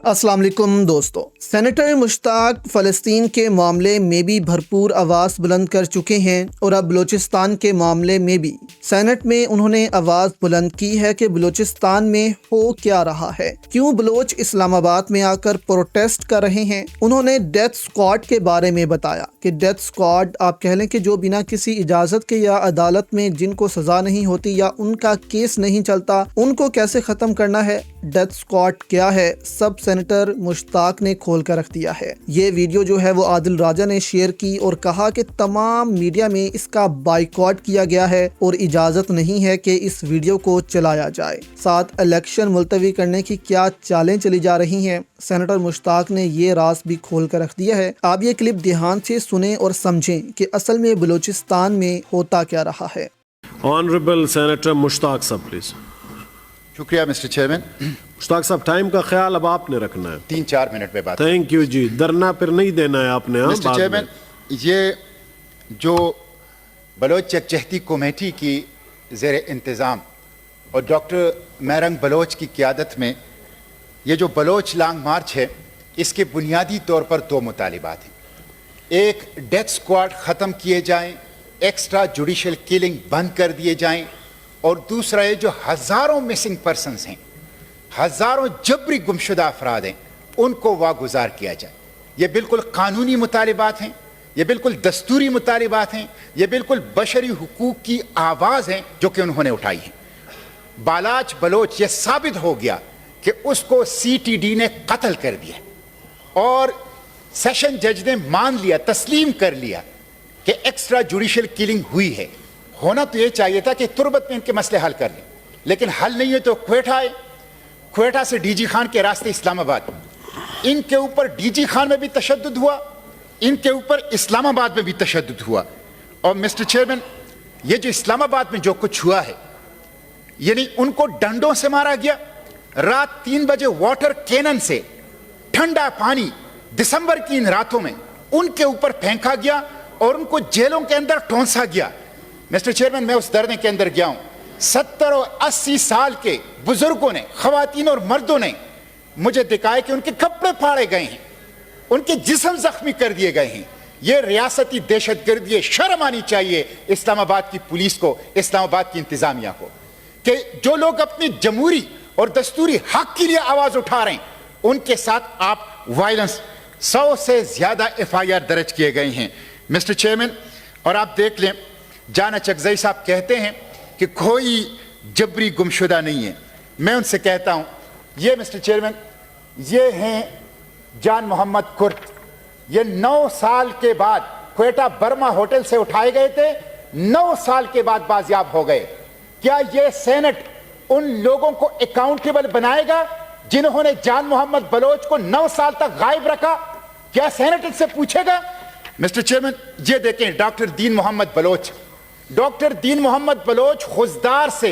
अस्सलाम वालेकुम दोस्तों। सेनेटर मुश्ताक फ़लस्तीन के मामले में भी भरपूर आवाज़ बुलंद कर चुके हैं और अब बलूचिस्तान के मामले में भी सेनेट में उन्होंने आवाज़ बुलंद की है कि बलूचिस्तान में हो क्या रहा है, क्यों बलोच इस्लामाबाद में आकर प्रोटेस्ट कर रहे हैं। उन्होंने डेथ स्क्वाड के बारे में बताया कि डेथ स्क्वाड आप कह लें कि जो बिना किसी इजाज़त के या अदालत में जिनको सज़ा नहीं होती या उनका केस नहीं चलता, उनको कैसे ख़त्म करना है। डेथ स्क्वाड क्या है, सब सेनेटर मुश्ताक ने खोल कर रख दिया है। ये वीडियो जो है वो आदिल राजा ने शेयर की और कहा कि तमाम मीडिया में इसका बाइकॉट किया गया है और इजाज़त नहीं है कि इस वीडियो को चलाया जाए। साथ इलेक्शन मुलतवी करने की क्या चालें चली जा रही हैं, सेनेटर मुश्ताक ने ये राज भी खोल कर रख दिया है। आप ये क्लिप ध्यान से सुने और समझें कि असल में बलूचिस्तान में होता क्या रहा है। ऑनरेबल सेनेटर मुश्ताक साहब प्लीज। शुक्रिया मिस्टर चेयरमैन। मुश्ताक साहब टाइम का ख्याल अब आपने रखना है, 3-4 मिनट में बात। थैंक यू जी, डरना फिर नहीं देना है आपने। मिस्टर चेयरमैन, ये जो बलोच यकजहती कमेटी की ज़ेर इंतज़ाम और डॉक्टर मैरंग बलोच की क़ियादत में ये जो बलोच लॉन्ग मार्च है, इसके बुनियादी तौर पर 2 मुतालिबात हैं। एक, डेथ स्क्वाड ख़त्म किए जाएँ, एक्स्ट्रा जुडिशल किलिंग बंद कर दिए जाएँ, और दूसरा ये जो हज़ारों मिसिंग पर्सनस हैं, हज़ारों जबरी गुमशुदा अफराद हैं, उनको वागुजार किया जाए। ये बिल्कुल कानूनी मुतालिबात हैं, ये बिल्कुल दस्तूरी मुतालिबात हैं, ये बिल्कुल बशरी हुकूक की आवाज़ हैं जो कि उन्होंने उठाई है। बालाच बलोच ये साबित हो गया कि उसको CTD ने कत्ल कर दिया और सेशन जज ने मान लिया, तस्लीम कर लिया कि एक्स्ट्रा जुडिशल किलिंग हुई है। होना तो ये चाहिए था कि तुरबत में इनके मसले हल कर लें, लेकिन हल नहीं है तो क्वेटा आए, क्वेटा से DG खान के रास्ते इस्लामाबाद। इनके ऊपर DG खान में भी तशद्दुद हुआ, इनके ऊपर इस्लामाबाद में भी तशद्दुद हुआ। और मिस्टर चेयरमैन, ये जो इस्लामाबाद में जो कुछ हुआ है, यानी उनको डंडों से मारा गया, रात 3 बजे वाटर कैनन से ठंडा पानी दिसंबर की इन रातों में उनके ऊपर फेंका गया और उनको जेलों के अंदर ठोंसा गया। मिस्टर चेयरमैन, मैं उस धरने के अंदर गया हूं। 70 और 80 साल के बुजुर्गों ने, खवातीन और मर्दों ने मुझे दिखाया कि उनके कपड़े फाड़े गए हैं, उनके जिस्म जख्मी कर दिए गए हैं। यह रियासती दहशतगर्दी है। शर्म आनी चाहिए इस्लामाबाद की पुलिस को, इस्लामाबाद की इंतजामिया को, कि जो लोग अपनी जमहूरी और दस्तूरी हक के लिए आवाज उठा रहे हैं, उनके साथ आप वायलेंस, 100 से ज्यादा FIR दर्ज किए गए हैं। मिस्टर चेयरमैन, और आप देख लें, जान अचकजई साहब कहते हैं कि कोई जबरी गुमशुदा नहीं है। मैं उनसे कहता हूं, ये मिस्टर चेयरमैन, ये हैं जान मोहम्मद कुर्द। ये 9 साल के बाद क्वेटा बर्मा होटल से उठाए गए थे, 9 साल के बाद बाजियाब हो गए। क्या ये सेनेट उन लोगों को अकाउंटेबल बनाएगा जिन्होंने जान मोहम्मद बलोच को 9 साल तक गायब रखा? क्या सेनेट इससे पूछेगा? मिस्टर चेयरमैन, ये देखें, डॉक्टर दीन मोहम्मद बलोच, डॉक्टर दीन मोहम्मद बलोच खुजदार से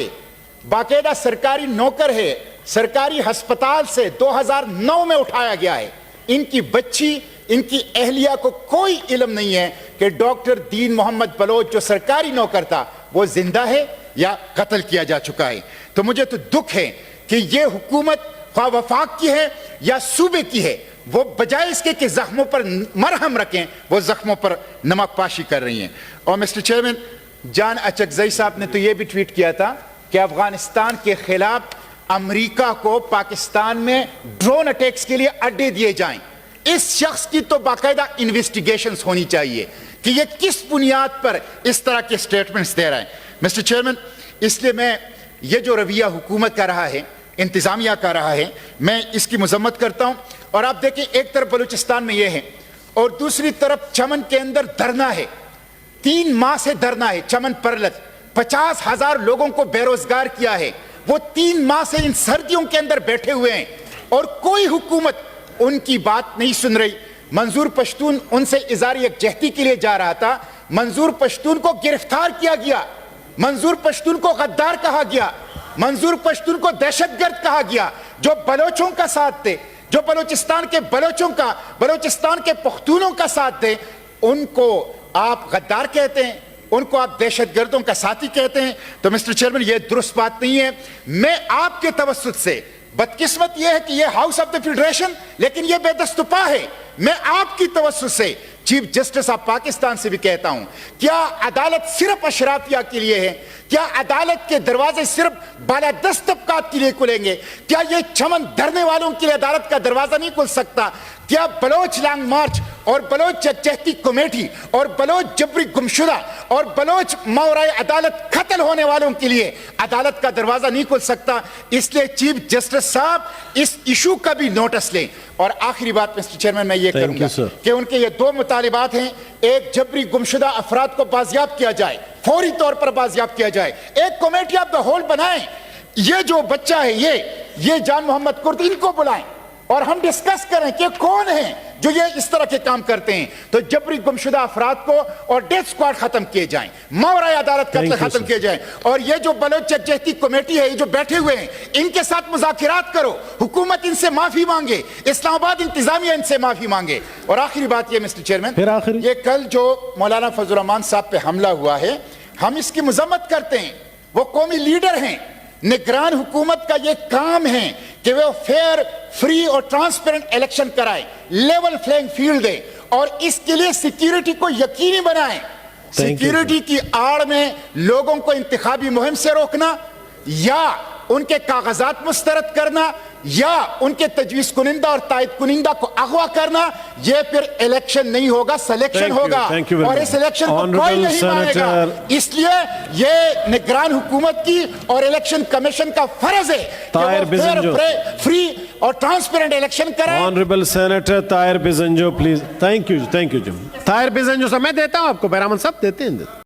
बाकायदा सरकारी नौकर है, सरकारी अस्पताल से 2009 में उठाया गया है। इनकी बच्ची, इनकी अहलिया को कोई इल्म नहीं है कि डॉक्टर दीन मोहम्मद बलोच जो सरकारी नौकर था वो जिंदा है या कत्ल किया जा चुका है। तो मुझे तो दुख है कि ये हुकूमत ख्वाह वफाक की है या सूबे की है, वो बजाय इसके कि जख्मों पर मरहम रखें, वो जख्मों पर नमक पाशी कर रही हैं। और मिस्टर चेयरमैन, जान अचकजई साहब ने तो ये भी ट्वीट किया था कि अफगानिस्तान के खिलाफ अमेरिका को पाकिस्तान में ड्रोन अटैक्स के लिए अड्डे दिए जाएं। इस शख्स की तो बाकायदा इन्वेस्टिगेशंस होनी चाहिए कि ये किस बुनियाद पर इस तरह के स्टेटमेंट्स दे रहा है। मिस्टर चेयरमैन, इसलिए मैं ये जो रवैया हुकूमत का रहा है, इंतजामिया का रहा है, मैं इसकी मजम्मत करता हूं। और आप देखें, एक तरफ बलूचिस्तान में यह है और दूसरी तरफ चमन के अंदर धरना है। 3 माह से धरना है चमन परलत, 50,000 लोगों को बेरोजगार किया है। वो 3 माह से इन सर्दियों के अंदर बैठे हुए हैं और कोई हुकूमत उनकी बात नहीं सुन रही। मंजूर पश्तून उनसे इज़ार यकजहती के लिए जा रहा था, मंजूर पश्तून को गिरफ्तार किया गया, मंजूर पश्तून को गद्दार कहा गया, मंजूर पश्तून को दहशतगर्द कहा गया। जो बलोचों का साथ थे, जो बलोचिस्तान के बलोचों का, बलोचिस्तान के पख्तूनों का साथ थे, उनको आप गद्दार कहते हैं, उनको आप दहशतगर्दों का साथी कहते हैं। तो मिस्टर चेयरमैन, ये दुरुस्त बात नहीं है। मैं आपके तवस्सुत से बदकिस्मत यह है कि यह हाउस ऑफ द फेडरेशन, लेकिन यह बेदस्तुपा है। मैं आपकी तवज्जो से चीफ जस्टिस ऑफ पाकिस्तान से भी कहता हूं, क्या अदालत सिर्फ अशराफिया के लिए है? क्या अदालत के दरवाजे सिर्फ बालादस्त तबकात के लिए खुलेंगे? क्या ये चमन धरने वालों के लिए अदालत का दरवाजा नहीं खुल सकता? क्या बलोच लॉन्ग मार्च और बलोच चकचहती कमेटी और बलोच जबरी गुमशुदा और बलोच मावराए अदालत कत्ल होने वालों के लिए अदालत का दरवाजा नहीं खुल सकता? इसलिए चीफ जस्टिस साहब इस इशू का भी नोटिस लें। और आखिरी बात मिस्टर चेयरमैन मैं ये करूंगा कि उनके ये दो मुतालिबात हैं, एक जबरी गुमशुदा अफराद को बाजियाब किया जाए, फौरी तौर पर बाजियाब किया जाए, एक कमेटी ऑफ द होल बनाएं, ये जो बच्चा है ये जान मोहम्मद कुर्द, इनको बुलाएं और हम डिस्कस करें कि कौन है जो ये इस तरह के काम करते हैं। तो जबरी गुमशुदा अफराद को और डेथ स्क्वाड खत्म किए जाएं, मावराए अदालत कत्ल खत्म किए जाएं, और ये जो बलोच चकचहती कमेटी है, ये जो बैठे हुए हैं, इनके साथ मुज़ाकिरात करो, हुकूमत इनसे माफी मांगे, इस्लामाबाद इंतजामिया इनसे माफी मांगे। और आखिरी बात ये मिस्टर चेयरमैन, ये कल जो मौलाना फजल रहमान साहब पे हमला हुआ है, हम इसकी मजम्मत करते हैं। वो कौमी लीडर हैं, निगरान हुकूमत का ये काम है कि वो फेयर, फ्री और ट्रांसपेरेंट इलेक्शन कराए, लेवल प्लेइंग फील्ड दे, और इसके लिए सिक्योरिटी को यकीनी बनाएं। सिक्योरिटी की आड़ में लोगों को इंतखाबी मुहिम से रोकना या उनके कागजात मुस्तरद करना या उनके तजवीज़ कुनिंदा और तायद कुनिंदा को अगवा करना, ये फिर इलेक्शन नहीं होगा, सिलेक्शन होगा, और इस इलेक्शन को कोई नहीं मानेगा। इसलिए ये निगरान हुकूमत की और इलेक्शन कमीशन का फर्ज है कि वो फेयर, फ्री और ट्रांसपेरेंट इलेक्शन कराएं। Honourable senator Tahir Bizenjo please. Thank you जी। ताहिर बेज़ंजो साहब मैं देता हूं आपको, बैरामन साहब देते हैं।